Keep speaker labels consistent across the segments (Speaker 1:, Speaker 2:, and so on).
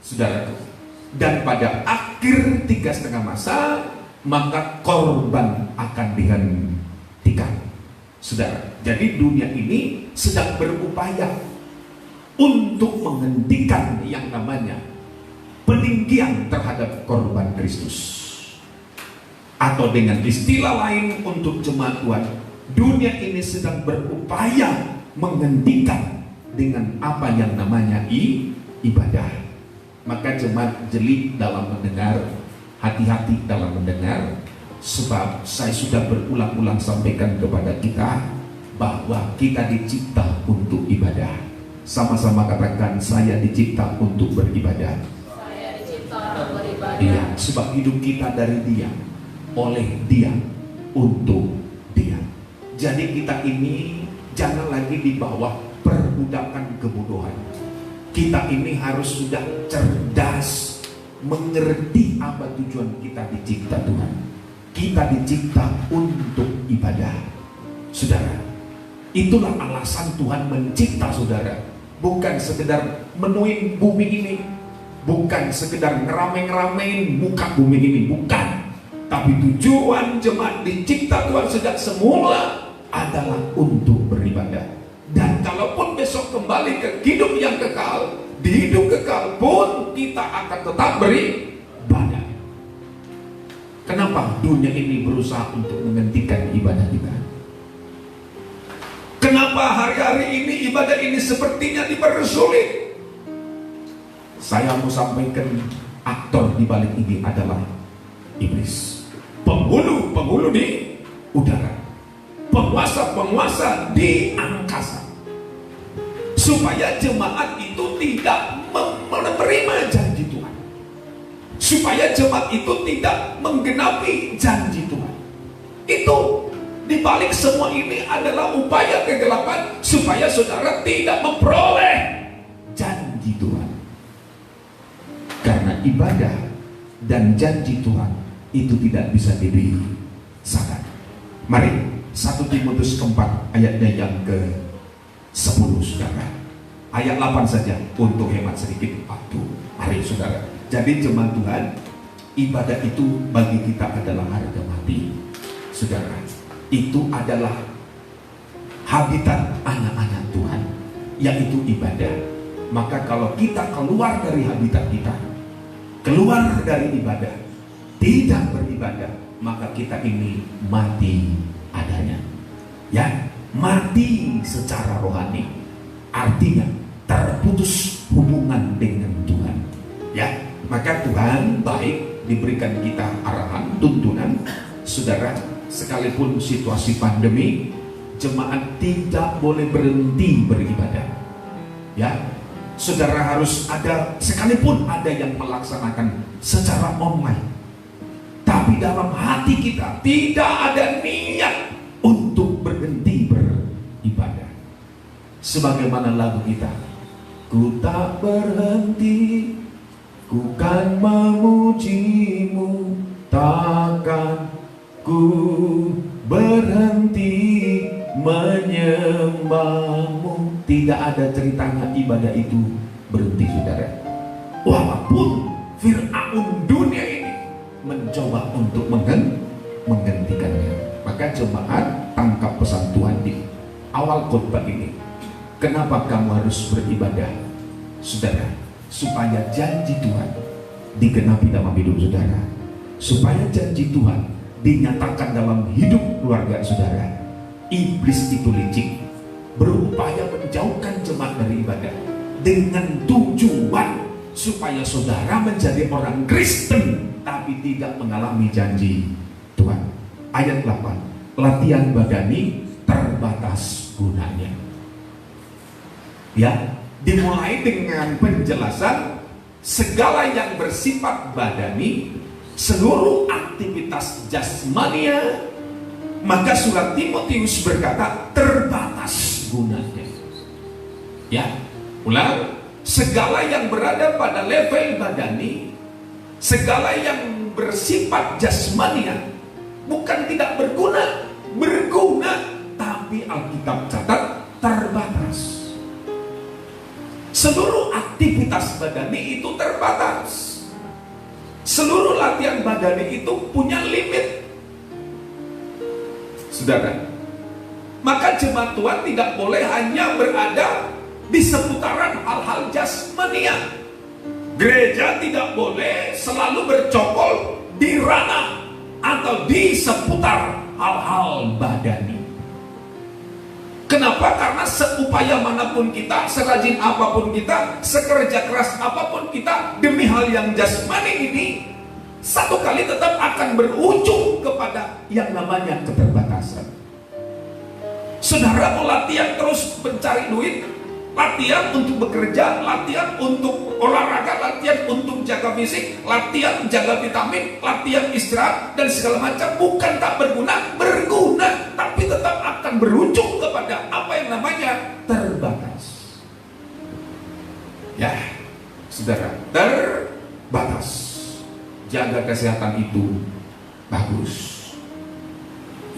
Speaker 1: saudaraku. Dan pada akhir 3,5 masa, maka korban akan dihentikan, saudara. Jadi dunia ini sedang berupaya untuk menghentikan yang namanya peninggian terhadap korban Kristus. Atau dengan istilah lain untuk jemaat Tuhan, dunia ini sedang berupaya menghentikan dengan apa yang namanya ibadah. Maka jemaat jeli dalam mendengar, hati-hati dalam mendengar, sebab saya sudah berulang-ulang sampaikan kepada kita bahwa kita dicipta untuk ibadah. Sama-sama katakan, saya dicipta untuk beribadah.
Speaker 2: Saya dicipta untuk beribadah.
Speaker 1: Iya, sebab hidup kita dari Dia, oleh Dia, untuk Dia. Jadi kita ini jangan lagi di bawah perbudakan kebodohan. Kita ini harus sudah cerdas, mengerti apa tujuan kita dicipta Tuhan. Kita dicipta untuk ibadah, saudara. Itulah alasan Tuhan mencipta saudara. Bukan sekedar menuin bumi ini, bukan sekedar ngerame-ngeramein muka bumi ini, bukan. Tapi tujuan jemaat dicipta Tuhan sejak semula adalah untuk beribadah. Dan kalaupun besok kembali ke hidup yang kekal, di hidup kekal pun kita akan tetap beribadah. Kenapa dunia ini berusaha untuk menghentikan ibadah kita? Kenapa hari-hari ini ibadah ini sepertinya dipersulit? Saya mau sampaikan, aktor di balik ini adalah iblis. Penghulu di udara, penguasa di angkasa, supaya jemaat itu tidak menerima janji Tuhan, supaya jemaat itu tidak menggenapi janji Tuhan. Itu dibalik semua ini adalah upaya kegelapan supaya saudara tidak memperoleh janji Tuhan. Karena ibadah dan janji Tuhan itu tidak bisa dipisahkan. Mari 1 Timotius 4 ayatnya yang ke-10, saudara. Ayat 8 saja untuk hemat sedikit waktu. Mari saudara. Jadi jemaat Tuhan, ibadah itu bagi kita adalah harga mati, saudara. Itu adalah habitat anak-anak Tuhan, yaitu ibadah. Maka kalau kita keluar dari habitat kita, keluar dari ibadah, tidak beribadah, maka kita ini mati adanya. Ya, mati secara rohani. Artinya terputus hubungan dengan Tuhan. Ya, maka Tuhan baik diberikan kita arahan, tuntunan, saudara. Sekalipun situasi pandemi, jemaat tidak boleh berhenti beribadah. Ya, saudara harus ada, sekalipun ada yang melaksanakan secara online, tapi dalam hati kita tidak ada niat untuk berhenti beribadah. Sebagaimana lagu kita, ku tak berhenti, ku kan memujimu, takkan ku berhenti menyembahmu. Tidak ada ceritanya ibadah itu berhenti, saudara. Walaupun Fir'aun dunia ini mencoba untuk menghentikannya. Maka jemaat tangkap pesan Tuhan di awal khotbah ini. Kenapa kamu harus beribadah, saudara? Supaya janji Tuhan digenapi dalam hidup saudara, supaya janji Tuhan dinyatakan dalam hidup keluarga saudara. Iblis itu licik, berupaya menjauhkan jemaat dari ibadah dengan tujuan supaya saudara menjadi orang Kristen tapi tidak mengalami janji Tuhan. Ayat 8, latihan badani terbatas gunanya. Ya, dimulai dengan penjelasan segala yang bersifat badani, seluruh aktivitas jasmania. Maka surat Timotius berkata terbatas gunanya. Ya, ulang, segala yang berada pada level badani, segala yang bersifat jasmania, bukan tidak berguna, berguna, tapi Alkitab catat terbatas. Seluruh aktivitas badani itu terbatas. Seluruh latihan badani itu punya limit, saudara. Maka jemaat Tuhan tidak boleh hanya berada di seputaran hal-hal jasmania. Gereja tidak boleh selalu bercokol di ranah atau di seputar hal-hal badani. Kenapa? Karena seupaya manapun kita, serajin apapun kita, sekerja keras apapun kita, demi hal yang jasmani ini, satu kali tetap akan berujung kepada yang namanya keterbatasan. Saudara mau latihan terus mencari duit, latihan untuk bekerja, latihan untuk olahraga, latihan untuk jaga fisik, latihan jaga vitamin, latihan istirahat dan segala macam, bukan tak berguna, berguna, tapi tetap akan berujung kepada apa yang namanya terbatas. Ya, saudara, terbatas. Jaga kesehatan itu bagus.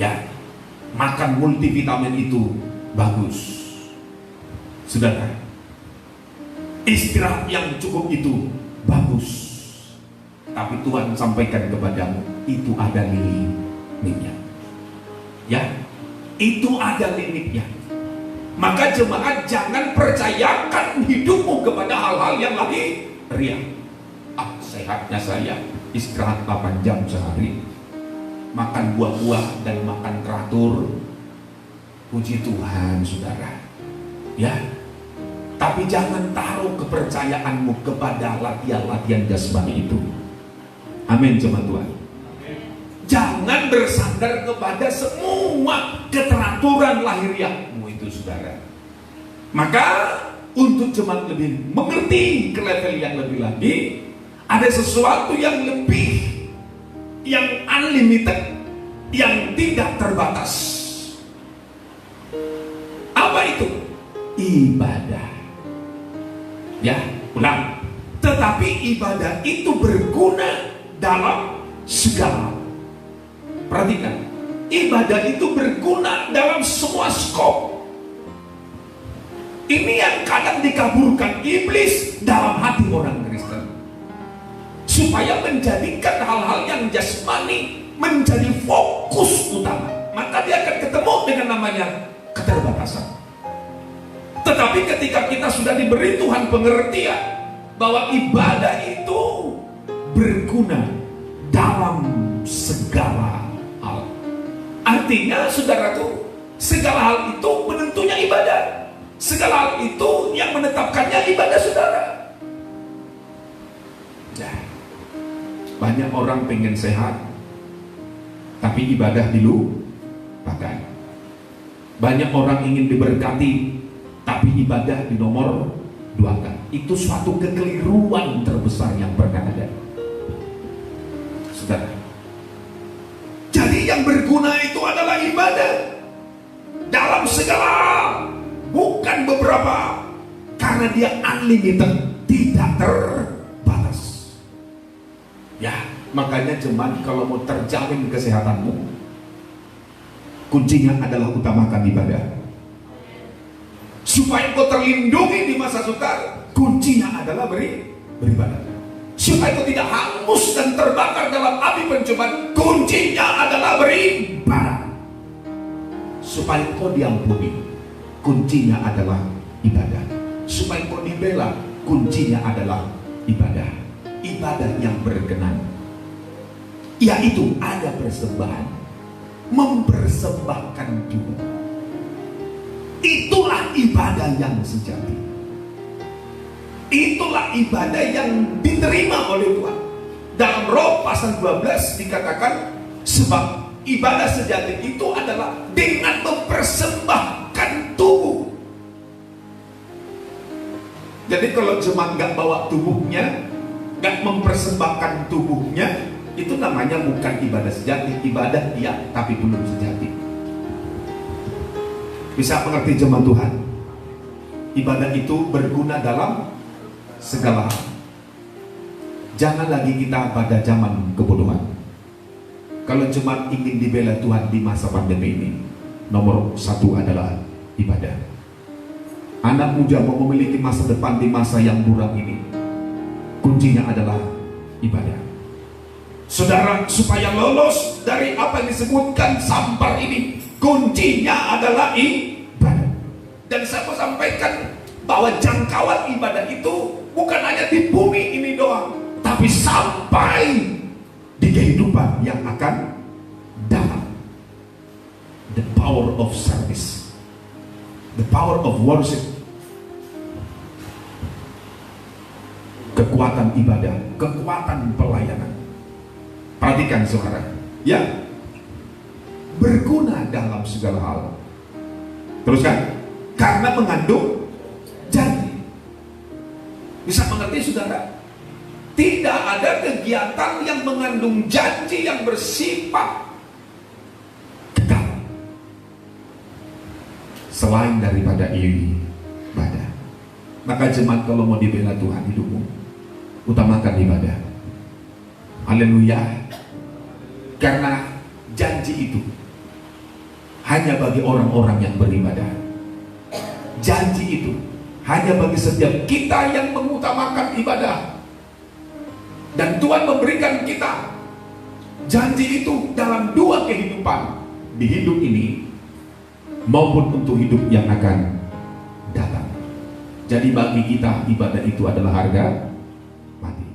Speaker 1: Ya, makan multivitamin itu bagus. Saudara, istirahat yang cukup itu bagus. Tapi Tuhan sampaikan kepadamu, itu ada limitnya. Ya, itu ada limitnya. Maka jemaat jangan percayakan hidupmu kepada hal-hal yang lagi ria. Sehatnya saya istirahat 8 jam sehari, makan buah-buah dan makan teratur. Puji Tuhan, saudara. Ya, tapi jangan taruh kepercayaanmu kepada latihan-latihan jasmani itu. Amin, jemaat Tuhan. Jangan bersandar kepada semua keteraturan lahiriahmu itu, saudara. Maka untuk jemaat lebih mengerti ke level yang lebih lagi, ada sesuatu yang lebih, yang unlimited, yang tidak terbatas. Apa itu? Ibadah. Ya, ulang. Tetapi ibadah itu berguna dalam segala. Perhatikan, ibadah itu berguna dalam semua skop. Ini yang kadang dikaburkan iblis dalam hati orang Kristen, supaya menjadikan hal-hal yang jasmani menjadi fokus utama. Maka dia akan ketemu dengan namanya keterbatasan. Tetapi ketika kita sudah diberi Tuhan pengertian bahwa ibadah itu berguna dalam segala hal, artinya saudara tuh, segala hal itu penentunya ibadah. Segala hal itu yang menetapkannya ibadah, saudara. Nah, banyak orang pengen sehat, tapi ibadah dilupakan. Banyak orang ingin diberkati, tapi ibadah di nomor 2. Itu suatu kekeliruan terbesar yang pernah ada, saudara. Jadi yang berguna itu adalah ibadah dalam segala hal, bukan beberapa, karena dia unlimited, tidak terbatas. Ya, makanya jemaat kalau mau terjamin kesehatanmu, kuncinya adalah utamakan ibadah. Supaya kau terlindungi di masa sukar, kuncinya adalah beribadah. Supaya kau tidak hangus dan terbakar dalam api pencobaan, kuncinya adalah beribadah. Supaya kau diampuni, kuncinya adalah ibadah. Supaya kau dibela, kuncinya adalah ibadah. Ibadah yang berkenan, yaitu ada persembahan, mempersembahkan tubuh. Itulah ibadah yang sejati. Itulah ibadah yang diterima oleh Tuhan. Dalam Roma pasal 12 dikatakan, sebab ibadah sejati itu adalah dengan mempersembahkan tubuh. Jadi kalau cuma nggak bawa tubuhnya, nggak mempersembahkan tubuhnya, itu namanya bukan ibadah sejati. Ibadah iya, tapi belum sejati. Bisa mengerti jemaat Tuhan? Ibadah itu berguna dalam segala hal. Jangan lagi kita pada zaman kebodohan. Kalau jemaat ingin dibela Tuhan di masa pandemi ini, nomor 1 adalah ibadah. anak muda mau memiliki masa depan di masa yang buram ini, kuncinya adalah ibadah. Saudara, supaya lolos dari apa yang disebutkan sampar ini, kuncinya adalah ibadah. Dan saya mau sampaikan bahwa jangkauan ibadah itu bukan hanya di bumi ini doang, tapi sampai di kehidupan yang akan datang. The power of service, the power of worship, kekuatan ibadah, kekuatan pelayanan. Perhatikan saudara, ya, berguna dalam segala hal. Teruskan, karena mengandung janji. Bisa mengerti saudara? Tidak ada kegiatan yang mengandung janji yang bersifat kekal selain daripada ibadah. Maka jemaat, kalau mau dibela Tuhan hidupmu, utamakan ibadah. Haleluya. Karena janji itu hanya bagi orang-orang yang beribadah. Janji itu hanya bagi setiap kita yang mengutamakan ibadah. Dan Tuhan memberikan kita janji itu dalam dua kehidupan, di hidup ini maupun untuk hidup yang akan datang. Jadi bagi kita ibadah itu adalah harga mati.